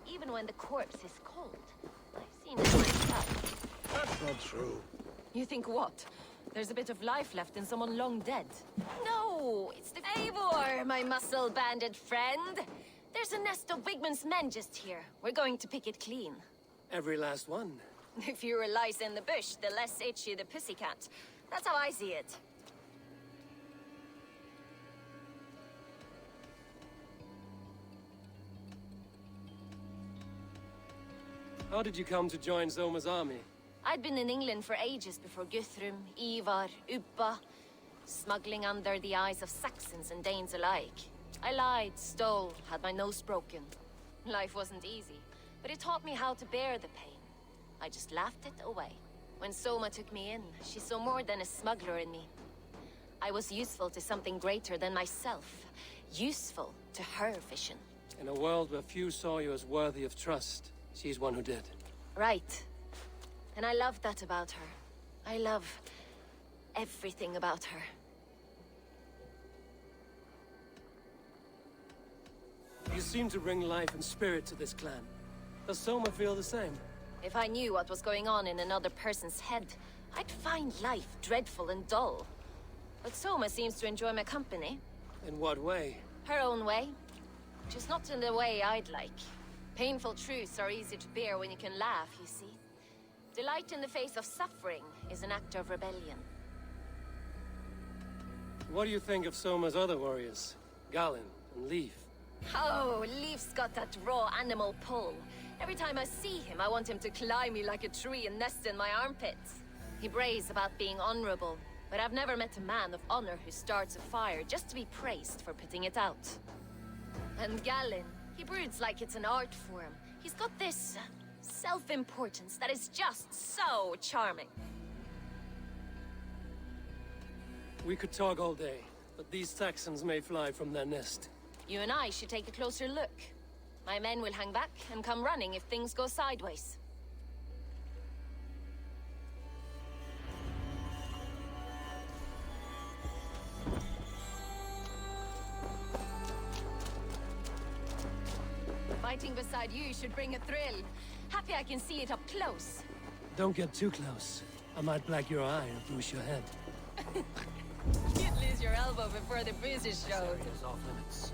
Even when the corpse is cold. I've seen it myself. That's not true. You think what? There's a bit of life left in someone long dead. No, it's the Eivor, my muscle-banded friend. There's a nest of Wigman's men just here. We're going to pick it clean. Every last one. The fewer lice in the bush, the less itchy the pussycat. That's how I see it. How did you come to join Zoma's army? I'd been in England for ages before Guthrum, Ivar, Ubba, smuggling under the eyes of Saxons and Danes alike. I lied, stole, had my nose broken. Life wasn't easy, but it taught me how to bear the pain. I just laughed it away. When Soma took me in, she saw more than a smuggler in me. I was useful to something greater than myself. Useful to her vision. In a world where few saw you as worthy of trust, she's one who did. Right. And I love that about her. I love everything about her. You seem to bring life and spirit to this clan. Does Soma feel the same? If I knew what was going on in another person's head, I'd find life dreadful and dull. But Soma seems to enjoy my company. In what way? Her own way. Just not in the way I'd like. Painful truths are easy to bear when you can laugh, you see. Delight in the face of suffering is an act of rebellion. What do you think of Soma's other warriors? Galen and Leaf? Oh, Leaf's got that raw animal pull. Every time I see him, I want him to climb me like a tree and nest in my armpits. He brays about being honorable, but I've never met a man of honor who starts a fire just to be praised for putting it out. And Galen, he broods like it's an art form. He's got this self-importance that is just so charming. We could talk all day, but these Saxons may fly from their nest. You and I should take a closer look. My men will hang back and come running if things go sideways. Fighting beside you should bring a thrill. Happy I can see it up close. Don't get too close. I might black your eye or bruise your head. You'd lose your elbow before the bruises show. This area's off limits.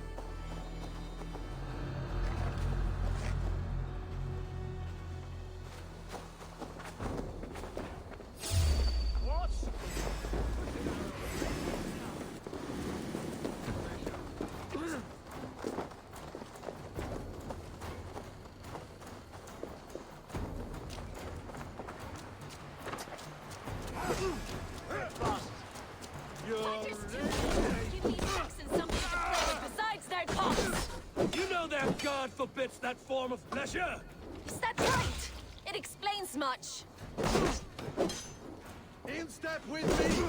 God forbids that form of pleasure! Is that right? It explains much. In step with me!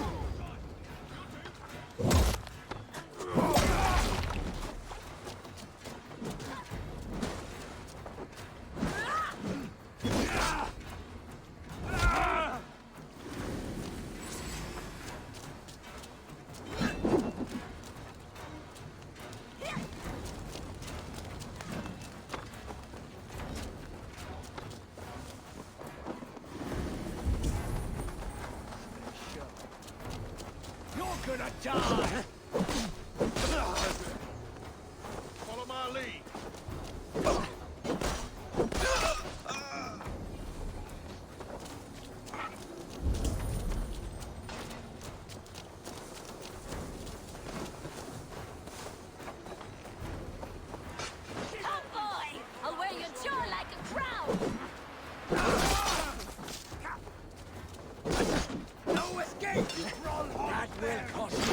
Gonna die! Follow my lead. Cowboy! I'll wear your jaw like a crown! No escape, you troll! That will cost you!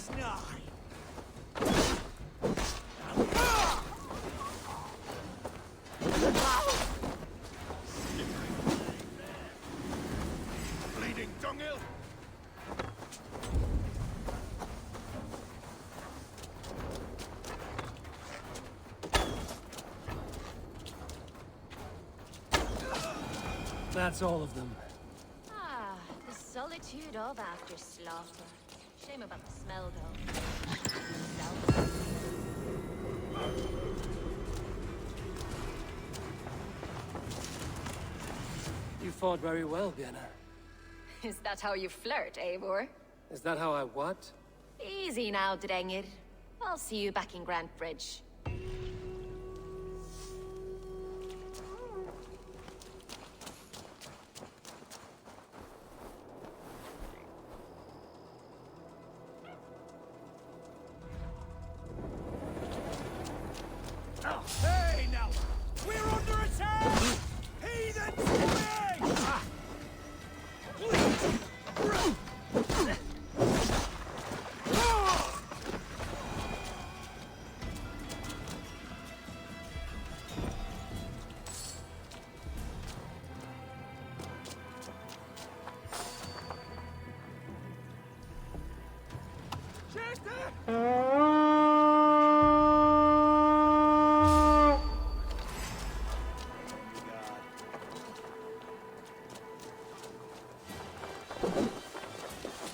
is nigh. Bleeding dunghill. That's all of them. Ah, the solitude of after slaughter. Shame about the smell, though. Self. You fought very well, Vienna. Is that how you flirt, Eivor? Is that how I what? Easy now, Drengir. I'll see you back in Grant Bridge. Hey, now! We're under attack! Heathens fleeing!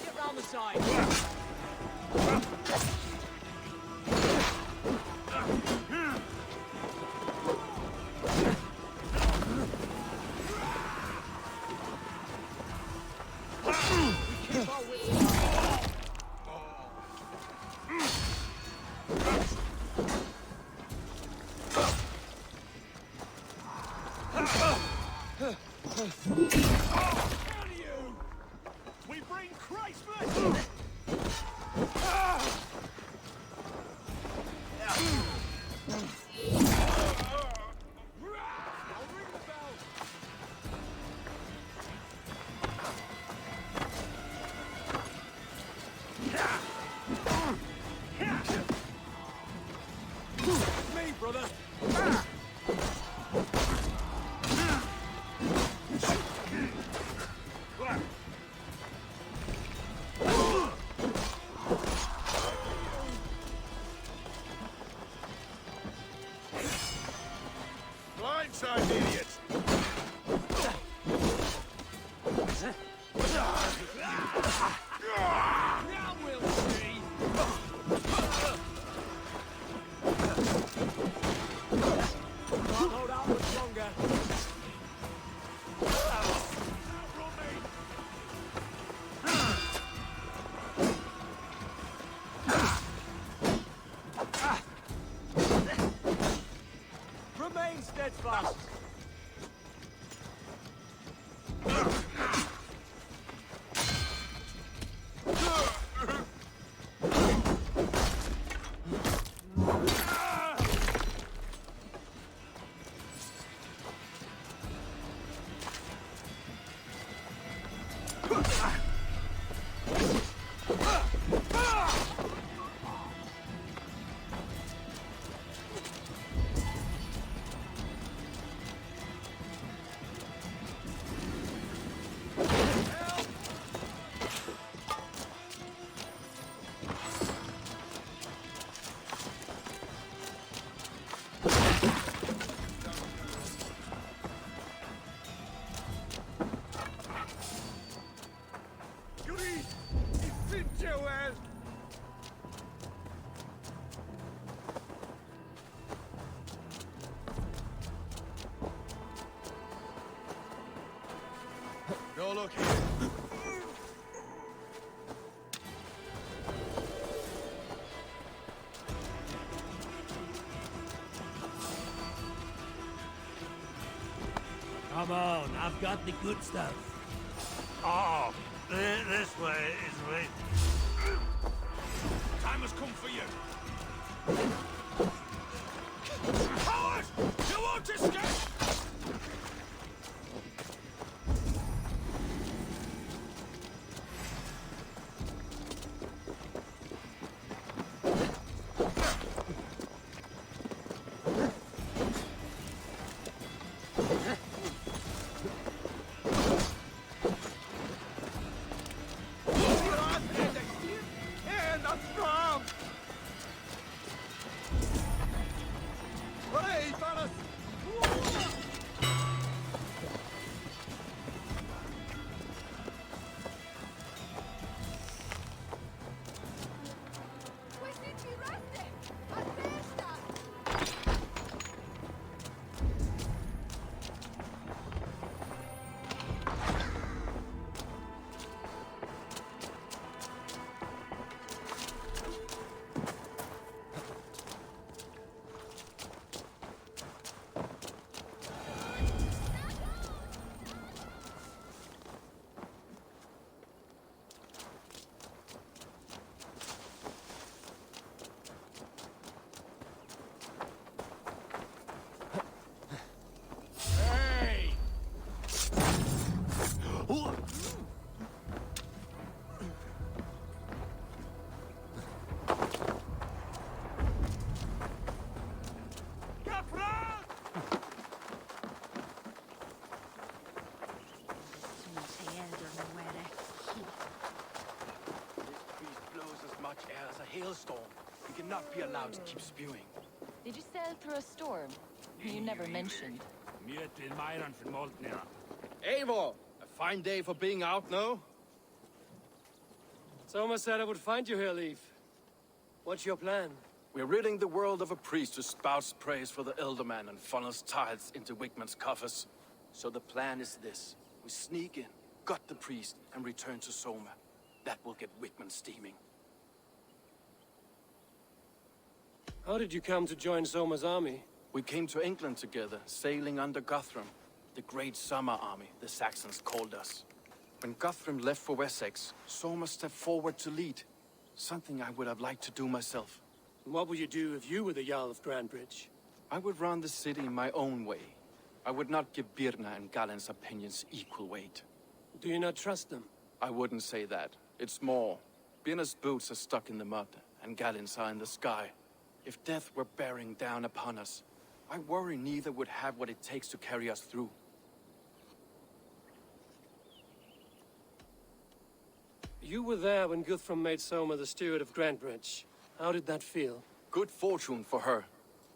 Get round the side! Keep our wits about. Down you! We bring Christ blessing! I'll ring the bell. Me, brother. Blindside idiot! Now we'll see. Can't hold out much longer. Outrun me! Remain steadfast. Yuri! It's in well! No look here. Come on, I've got the good stuff. Oh, this way is way. Time has come for you. Coward! You won't escape! such air as a hailstorm. We cannot be allowed to keep spewing. Did you sail through a storm? You never mentioned. Mjötil Myron from Moltnera. Eivor! A fine day for being out, no? Soma said I would find you here, Leaf. What's your plan? We're ridding the world of a priest who spouts praise for the Elderman and funnels tithes into Wigman's coffers. So the plan is this. We sneak in, gut the priest, and return to Soma. That will get Wigman steaming. How did you come to join Soma's army? We came to England together, sailing under Guthrum. The Great Summer Army, the Saxons called us. When Guthrum left for Wessex, Soma stepped forward to lead. Something I would have liked to do myself. What would you do if you were the Jarl of Grandbridge? I would run the city my own way. I would not give Birna and Galen's opinions equal weight. Do you not trust them? I wouldn't say that. It's more. Birna's boots are stuck in the mud, and Galen's are in the sky. If death were bearing down upon us, I worry neither would have what it takes to carry us through. You were there when Guthrum made Soma the steward of Grandbridge. How did that feel? Good fortune for her.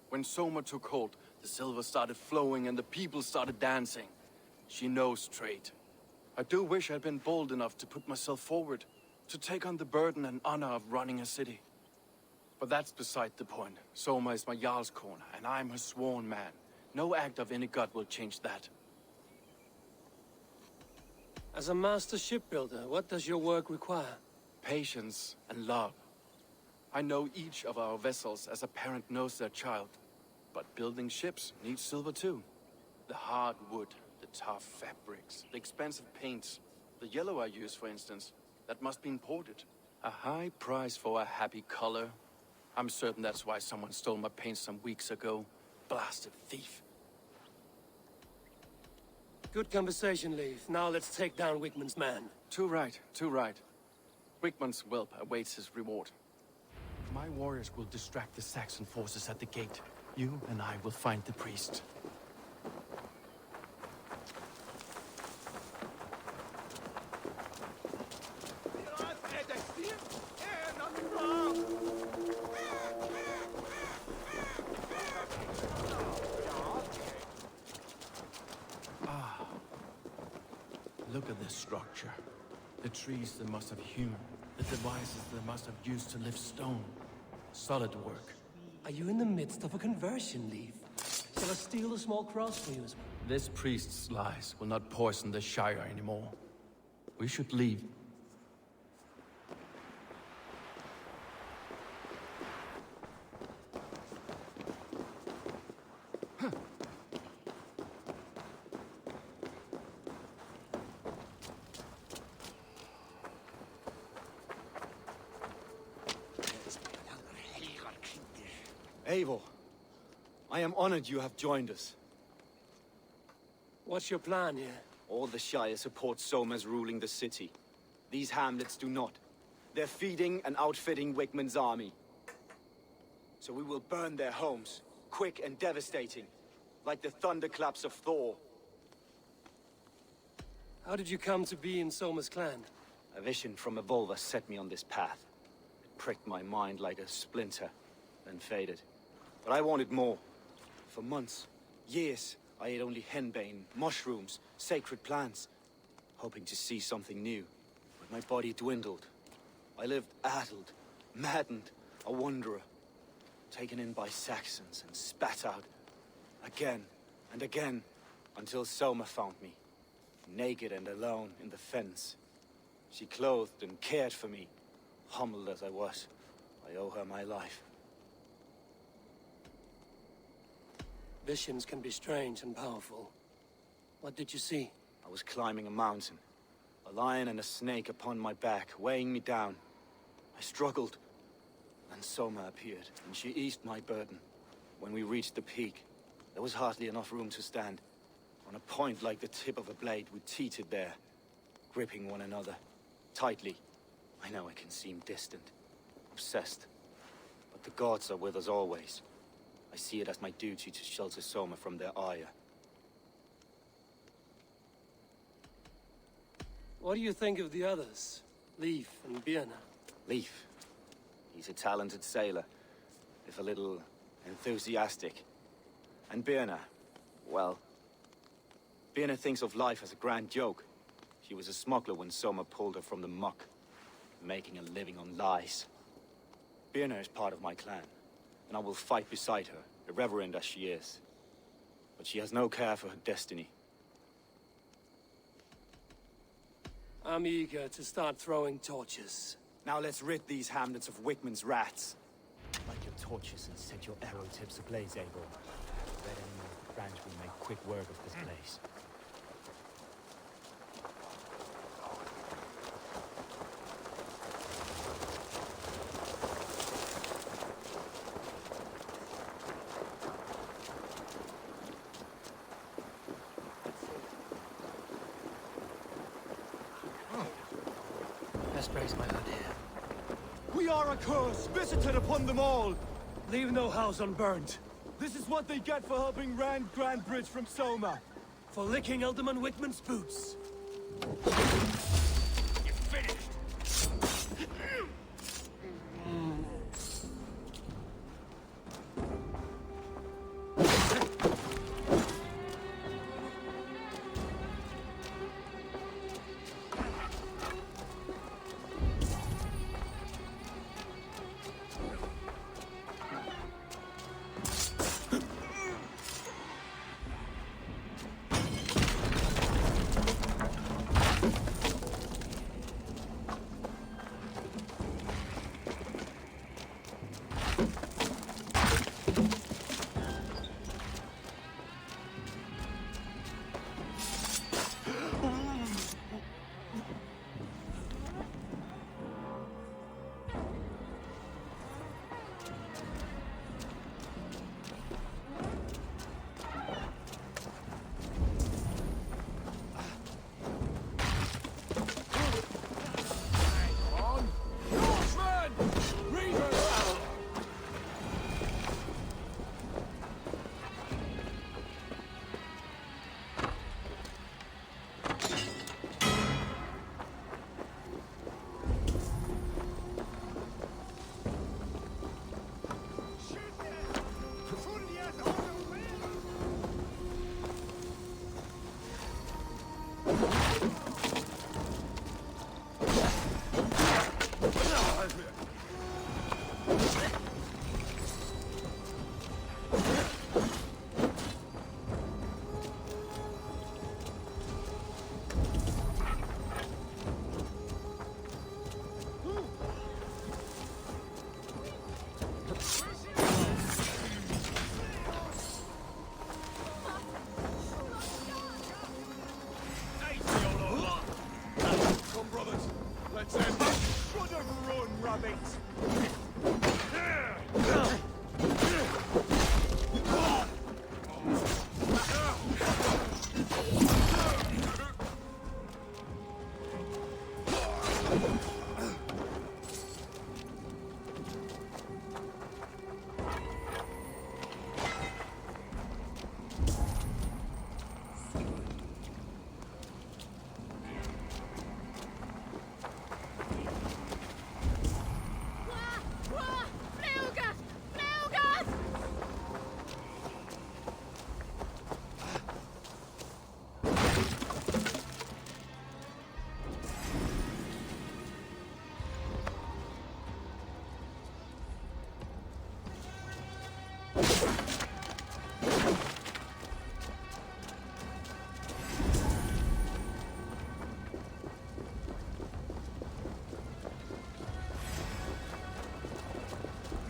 When Soma took hold, the silver started flowing and the people started dancing. She knows trade. I do wish I'd been bold enough to put myself forward, to take on the burden and honor of running a city. But that's beside the point. Soma is my Jarl's corner, and I'm her sworn man. No act of any god will change that. As a master shipbuilder, what does your work require? Patience and love. I know each of our vessels as a parent knows their child. But building ships needs silver too. The hard wood, the tough fabrics, the expensive paints. The yellow I use, for instance, that must be imported. A high price for a happy color. I'm certain that's why someone stole my paint some weeks ago. Blasted thief. Good conversation, Leaf. Now let's take down Wigman's man. Too right, too right. Wigman's whelp awaits his reward. My warriors will distract the Saxon forces at the gate. You and I will find the priest. Look at this structure. The trees they must have hewn, the devices they must have used to lift stone. Solid work. Are you in the midst of a conversion, Leaf? Shall I steal a small cross for you as well? This priest's lies will not poison the Shire anymore. We should leave. Eivor, I am honored you have joined us. What's your plan here? All the Shire support Soma's ruling the city. These hamlets do not. They're feeding and outfitting Wigman's army. So we will burn their homes, quick and devastating, like the thunderclaps of Thor. How did you come to be in Soma's clan? A vision from a vulva set me on this path. It pricked my mind like a splinter, then faded. But I wanted more. For months, years, I ate only henbane, mushrooms, sacred plants, hoping to see something new. But my body dwindled. I lived addled, maddened, a wanderer, taken in by Saxons and spat out again and again, until Soma found me, naked and alone in the fens. She clothed and cared for me, humbled as I was. I owe her my life. Visions can be strange and powerful. What did you see? I was climbing a mountain. A lion and a snake upon my back, weighing me down. I struggled. Then Soma appeared, and she eased my burden. When we reached the peak, there was hardly enough room to stand. On a point like the tip of a blade, we teetered there, gripping one another, tightly. I know I can seem distant, obsessed. But the gods are with us always. I see it as my duty to shelter Soma from their ire. What do you think of the others? Leaf and Birna? Leaf. He's a talented sailor, if a little enthusiastic. And Birna, well, Birna thinks of life as a grand joke. She was a smuggler when Soma pulled her from the muck, making a living on lies. Birna is part of my clan, and I will fight beside her, irreverent as she is. But she has no care for her destiny. I'm eager to start throwing torches. Now let's rid these hamlets of Wickman's rats. Light your torches and set your arrow tips ablaze, Abel. Red Enemy and Branch will make quick work of this place. Best raise my hood here. We are a curse visited upon them all. Leave no house unburned. This is what they get for helping Rand Grandbridge from Soma. For licking Alderman Wickman's boots.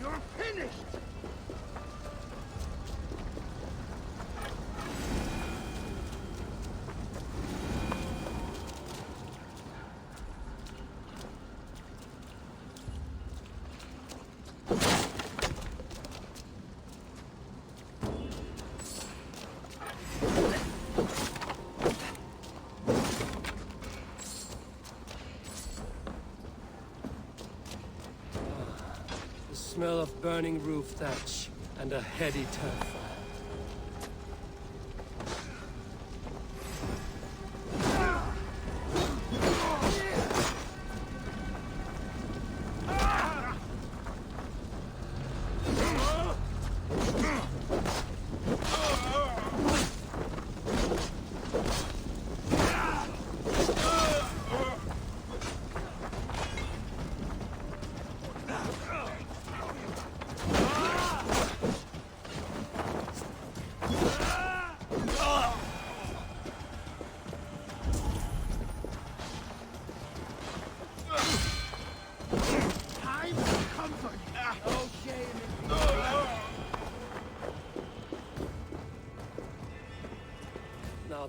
You're finished. Smell of burning roof thatch and a heady turf.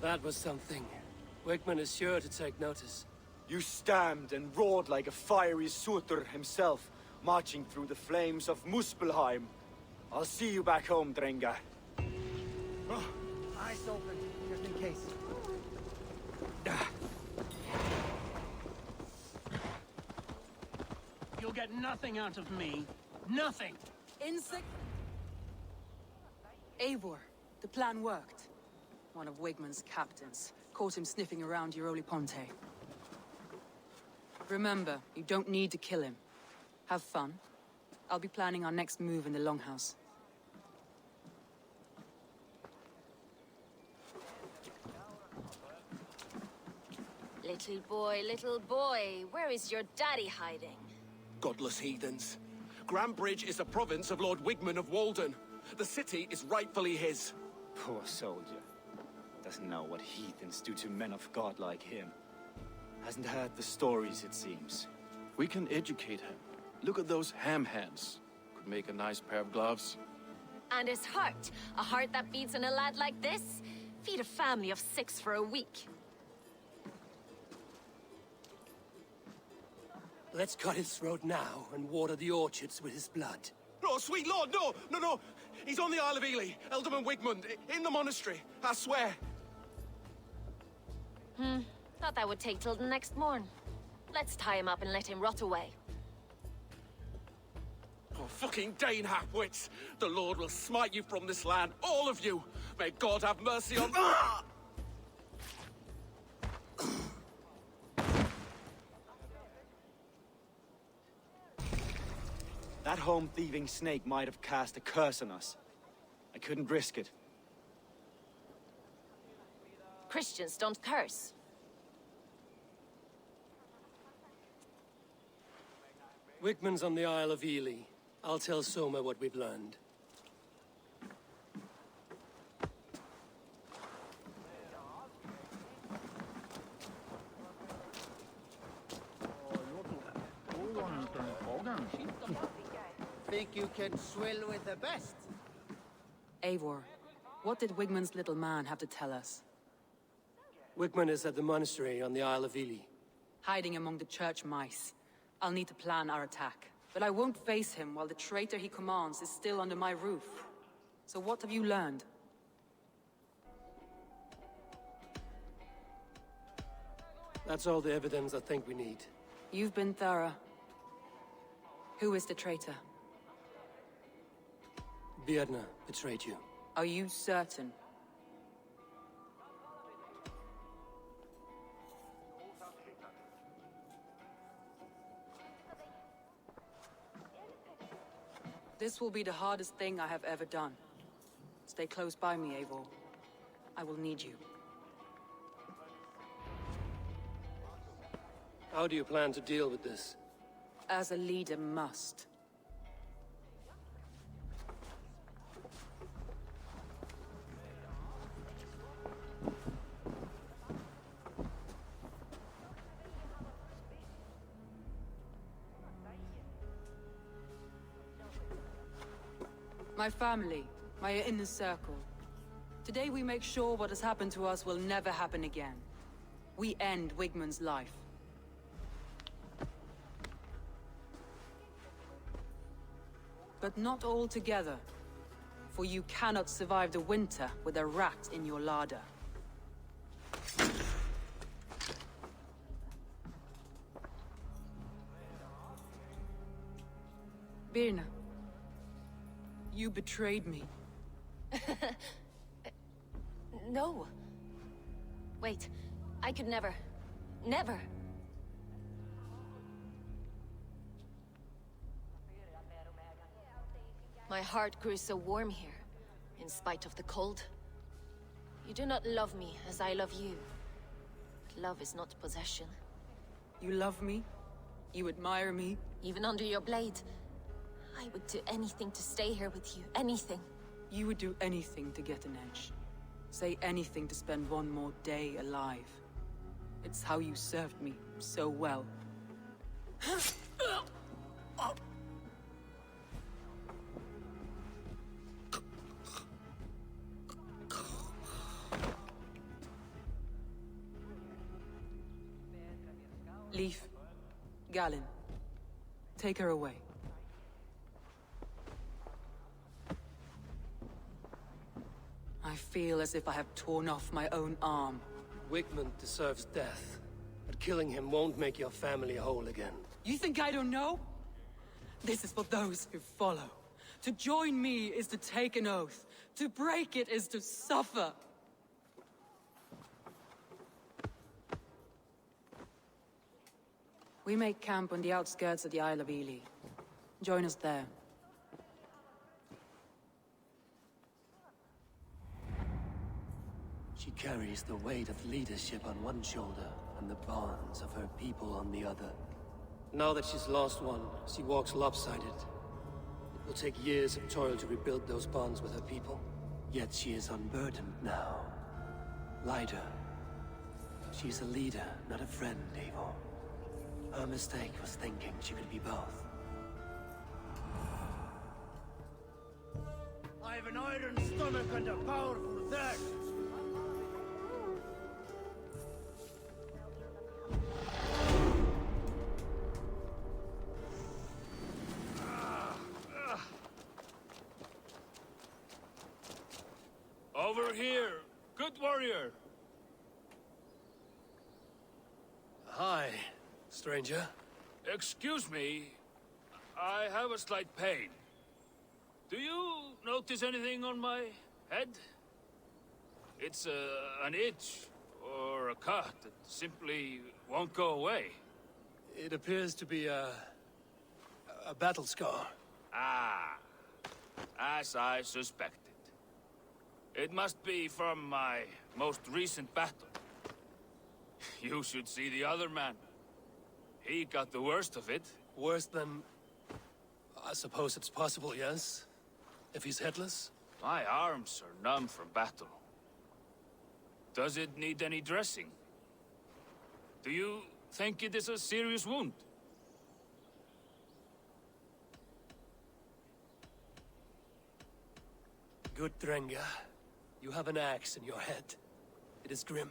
that was something. Wickman is sure to take notice. You stamped and roared like a fiery Surtur himself, marching through the flames of Muspelheim. I'll see you back home, Drengar. Eyes open, just in case. You'll get nothing out of me. Nothing! Insect. Eivor, the plan worked. One of Wigman's captains caught him sniffing around Euroli Ponte. Remember, you don't need to kill him. Have fun. I'll be planning our next move in the Longhouse. Little boy, where is your daddy hiding? Godless heathens. Grambridge is a province of Lord Wigman of Walden. The city is rightfully his. Poor soldier. Doesn't know what heathens do to men of God like him. Hasn't heard the stories, it seems. We can educate him. Look at those ham hands. Could make a nice pair of gloves. And his heart. A heart that beats in a lad like this? Feed a family of 6 for a week. Let's cut his throat now and water the orchards with his blood. No, sweet lord, no! He's on the Isle of Ely, Ealdorman Wigmund, in the monastery, I swear. Thought that would take till the next morn. Let's tie him up and let him rot away. Oh, fucking Dane halfwits! The Lord will smite you from this land, all of you! May God have mercy on... That home-thieving snake might have cast a curse on us. I couldn't risk it. Christians don't curse. Wickman's on the Isle of Ely. I'll tell Soma what we've learned. Think you can swill with the best? Eivor, what did Wigman's little man have to tell us? Wickman is at the monastery on the Isle of Ely. Hiding among the church mice. I'll need to plan our attack. But I won't face him while the traitor he commands is still under my roof. So what have you learned? That's all the evidence I think we need. You've been thorough. Who is the traitor? Birna betrayed you. Are you certain? This will be the hardest thing I have ever done. Stay close by me, Eivor. I will need you. How do you plan to deal with this? As a leader must. My family, my inner circle. Today we make sure what has happened to us will never happen again. We end Wigman's life. But not all together. For you cannot survive the winter with a rat in your larder. Birna. You betrayed me. No. Wait, I could never. Never. My heart grew so warm here, in spite of the cold. You do not love me as I love you. But love is not possession. You love me? You admire me? Even under your blade, I would do anything to stay here with you. Anything. You would do anything to get an edge. Say anything to spend one more day alive. It's how you served me so well. Leaf, Galen, take her away. I feel as if I have torn off my own arm. Wigmund deserves death, but killing him won't make your family whole again. You think I don't know? This is for those who follow. To join me is to take an oath. To break it is to suffer. We make camp on the outskirts of the Isle of Ely. Join us there. She carries the weight of leadership on one shoulder and the bonds of her people on the other. Now that she's lost one, she walks lopsided. It will take years of toil to rebuild those bonds with her people. Yet she is unburdened now. Lighter. She's a leader, not a friend, Eivor. Her mistake was thinking she could be both. I have an iron stomach and a powerful thirst. Over here, good warrior. Hi, stranger. Excuse me, I have a slight pain. Do you notice anything on my head? It's an itch or a cut that simply won't go away. It appears to be a battle scar. Ah, as I suspected. It must be from my most recent battle. You should see the other man. He got the worst of it. Worse than... I suppose it's possible, yes? If he's headless? My arms are numb from battle. Does it need any dressing? Do you think it is a serious wound? Good, Drenga. You have an axe in your head. It is grim.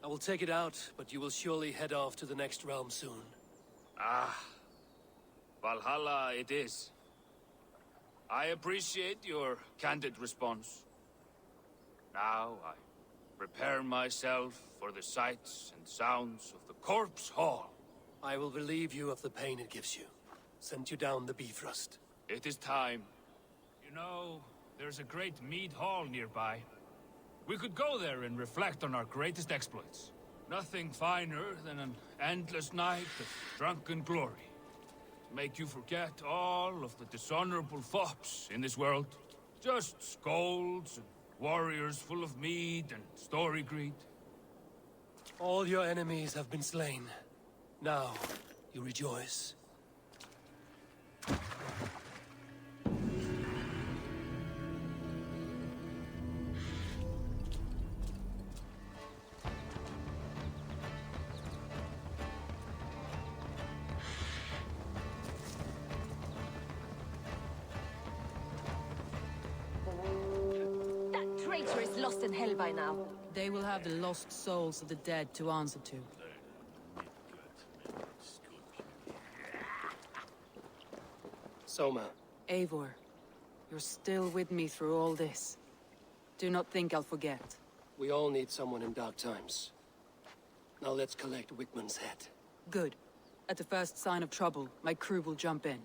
I will take it out, but you will surely head off to the next realm soon. Ah, Valhalla it is. I appreciate your candid response. Now I prepare myself for the sights and sounds of the Corpse Hall. I will relieve you of the pain it gives you. Send you down the Bifrost. It is time. You know, there's a great mead hall nearby. We could go there and reflect on our greatest exploits. Nothing finer than an endless night of drunken glory. To make you forget all of the dishonorable fops in this world. Just scolds and warriors full of mead and story greed. All your enemies have been slain. Now, you rejoice. That traitor is lost in hell by now. They will have the lost souls of the dead to answer to. Soma. Eivor, you're still with me through all this. Do not think I'll forget. We all need someone in dark times. Now let's collect Wigmund's head. Good. At the first sign of trouble, my crew will jump in.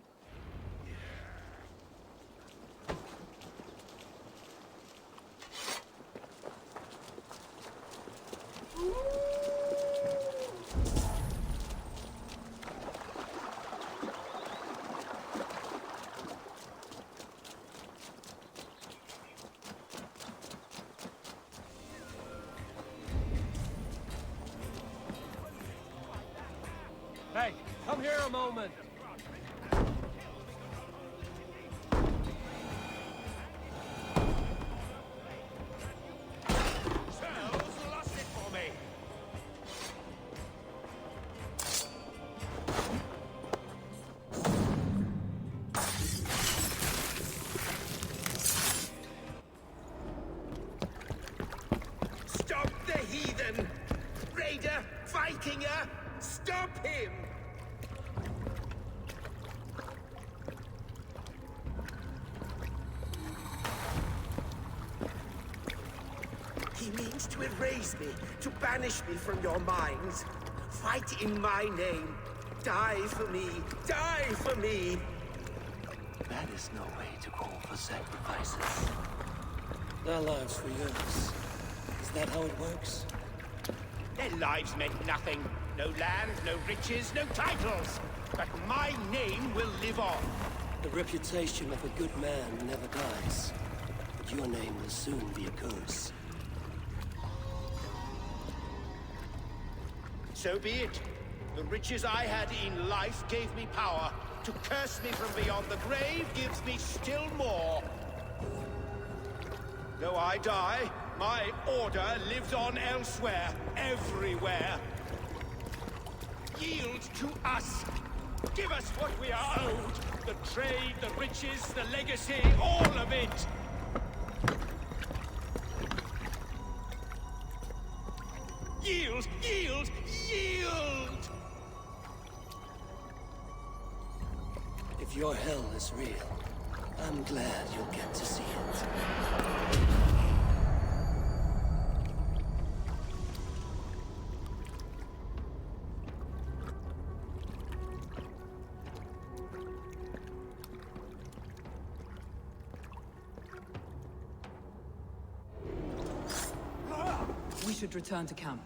Hey, come here a moment. Stop the heathen! Raider! Vikinger! Stop him! He means to erase me, to banish me from your minds. Fight in my name. Die for me. Die for me. That is no way to call for sacrifices. Their lives for yours. Is that how it works? Their lives meant nothing. No land, no riches, no titles. But my name will live on. The reputation of a good man never dies. But your name will soon be a curse. So be it. The riches I had in life gave me power. To curse me from beyond the grave gives me still more. Though I die, my order lives on elsewhere, everywhere. Yield to us. Give us what we are owed. The trade, the riches, the legacy, all of it. Yield! Yield! Yield! If your hell is real, I'm glad you'll get to see it. We should return to camp,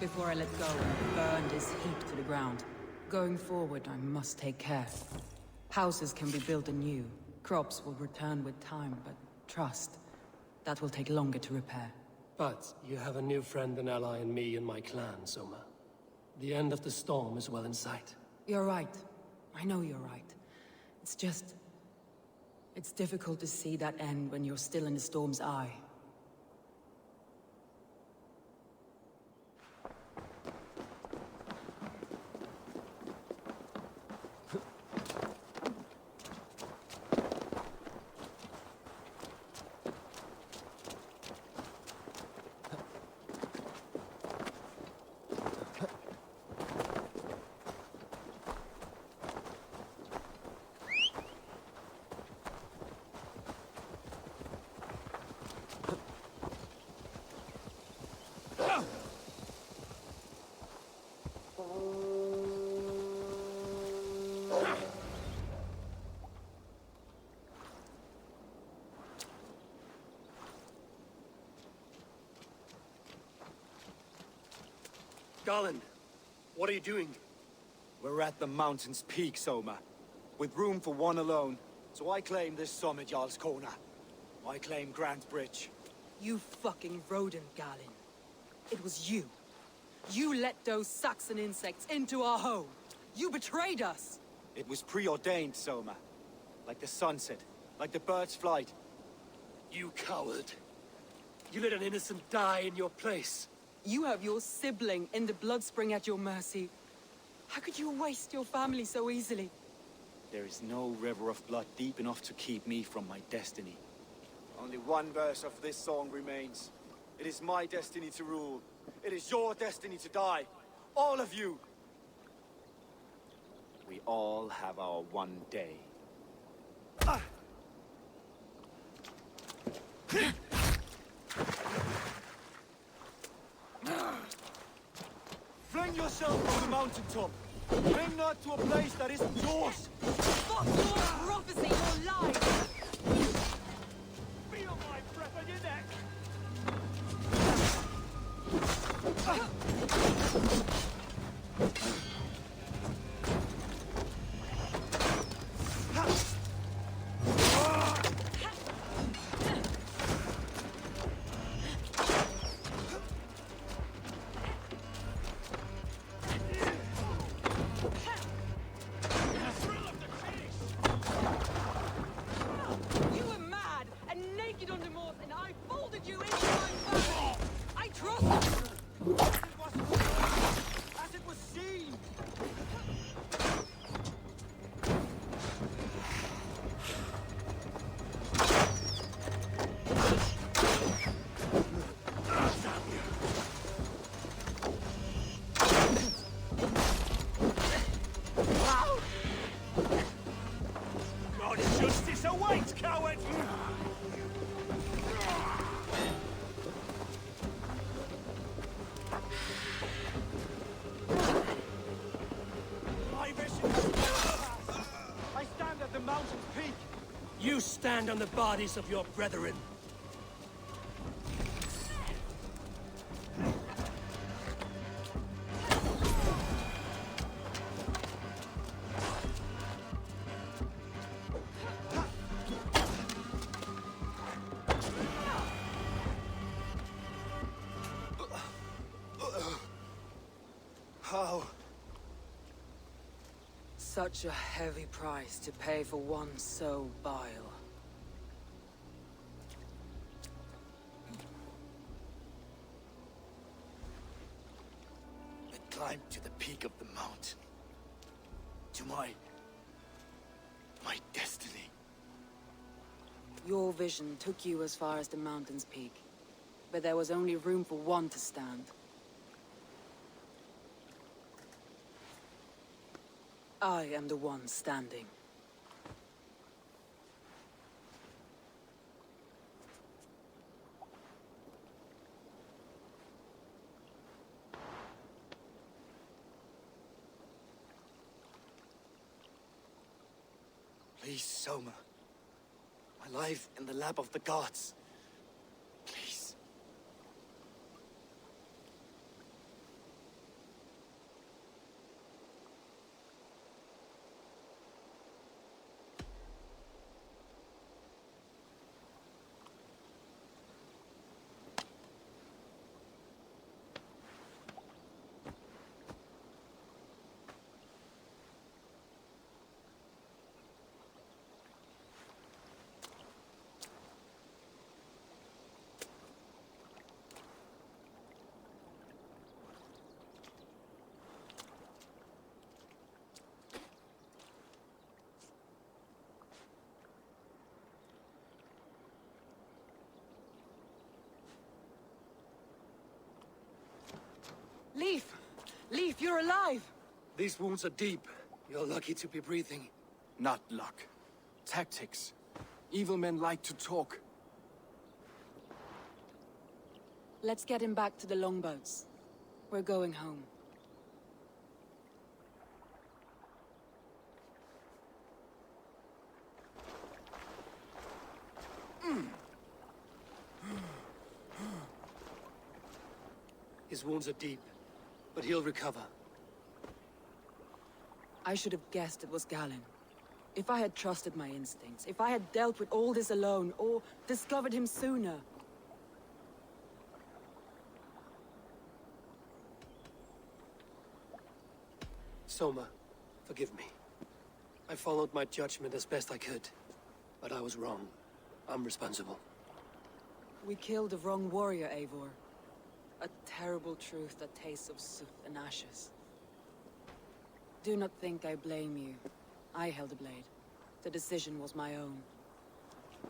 before I let go and burn this heap to the ground. Going forward, I must take care. Houses can be built anew. Crops will return with time, but trust, that will take longer to repair. But you have a new friend and ally in me and my clan, Soma. The end of the storm is well in sight. You're right. I know you're right. It's just... it's difficult to see that end when you're still in the storm's eye. Garland, what are you doing? We're at the mountain's peak, Soma. With room for one alone. So I claim this summit, Jarl's Corner. I claim Grand Bridge. You fucking rodent, Galen. It was you. You let those Saxon insects into our home. You betrayed us! It was preordained, Soma. Like the sunset, like the bird's flight. You coward. You let an innocent die in your place. You have your sibling in the Bloodspring at your mercy. How could you waste your family so easily? There is no river of blood deep enough to keep me from my destiny. Only one verse of this song remains. It is my destiny to rule. It is your destiny to die. All of you. We all have our one day. Fling yourself from the mountaintop. Bring not to a place that isn't yours. Fuck your prophecy or lies! Feel my breath on your neck! The thrill of the chase! Justice awaits, coward! I stand at the mountain's peak. You stand on the bodies of your brethren. How? Such a heavy price to pay for one so vile. I climbed to the peak of the mountain. To my destiny. Your vision took you as far as the mountain's peak. But there was only room for one to stand. I am the one standing. Please, Soma. My life in the lap of the gods. Please. Leaf! Leaf, you're alive! These wounds are deep. You're lucky to be breathing. Not luck. Tactics. Evil men like to talk. Let's get him back to the longboats. We're going home. His wounds are deep, but he'll recover. I should have guessed it was Galen. If I had trusted my instincts, if I had dealt with all this alone, or discovered him sooner. Soma, forgive me. I followed my judgment as best I could, but I was wrong. I'm responsible. We killed the wrong warrior, Eivor. A terrible truth that tastes of soot and ashes. Do not think I blame you. I held the blade. The decision was my own.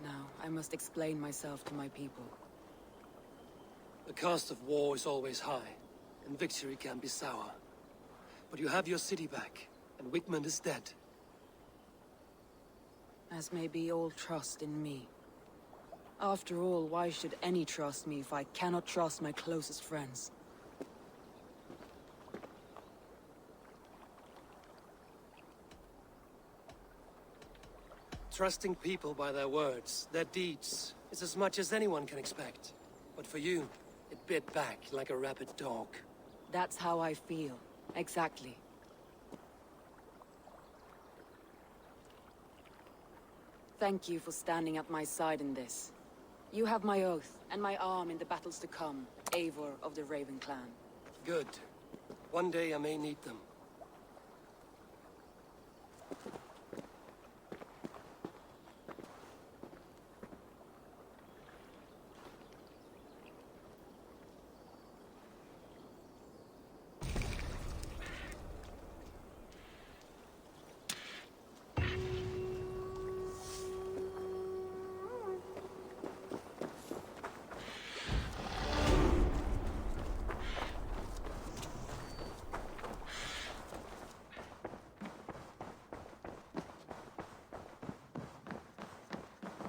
Now, I must explain myself to my people. The cost of war is always high, and victory can be sour. But you have your city back, and Wigmund is dead. As may be all trust in me. After all, why should any trust me if I cannot trust my closest friends? Trusting people by their words, their deeds, is as much as anyone can expect. But for you, it bit back like a rabid dog. That's how I feel. Exactly. Thank you for standing at my side in this. You have my oath, and my arm in the battles to come, Eivor of the Raven Clan. Good. One day I may need them.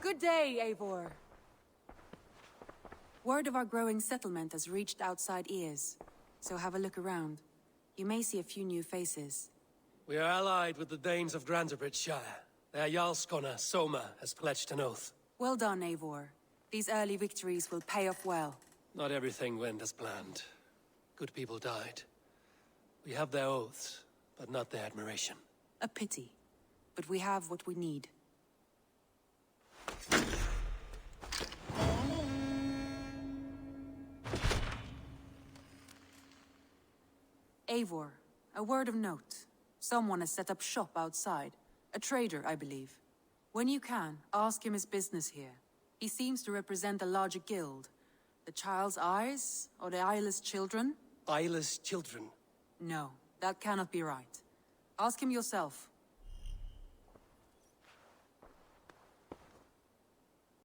Good day, Eivor. Word of our growing settlement has reached outside ears, so have a look around. You may see a few new faces. We are allied with the Danes of Grantebridgeshire. Their Jarlskona, Soma, has pledged an oath. Well done, Eivor. These early victories will pay off well. Not everything went as planned. Good people died. We have their oaths, but not their admiration. A pity. But we have what we need. Eivor, a word of note. Someone has set up shop outside. A trader, I believe. When you can, ask him his business here. He seems to represent a larger guild. The Child's Eyes, or the Eyeless Children? Eyeless children? No, that cannot be right. Ask him yourself.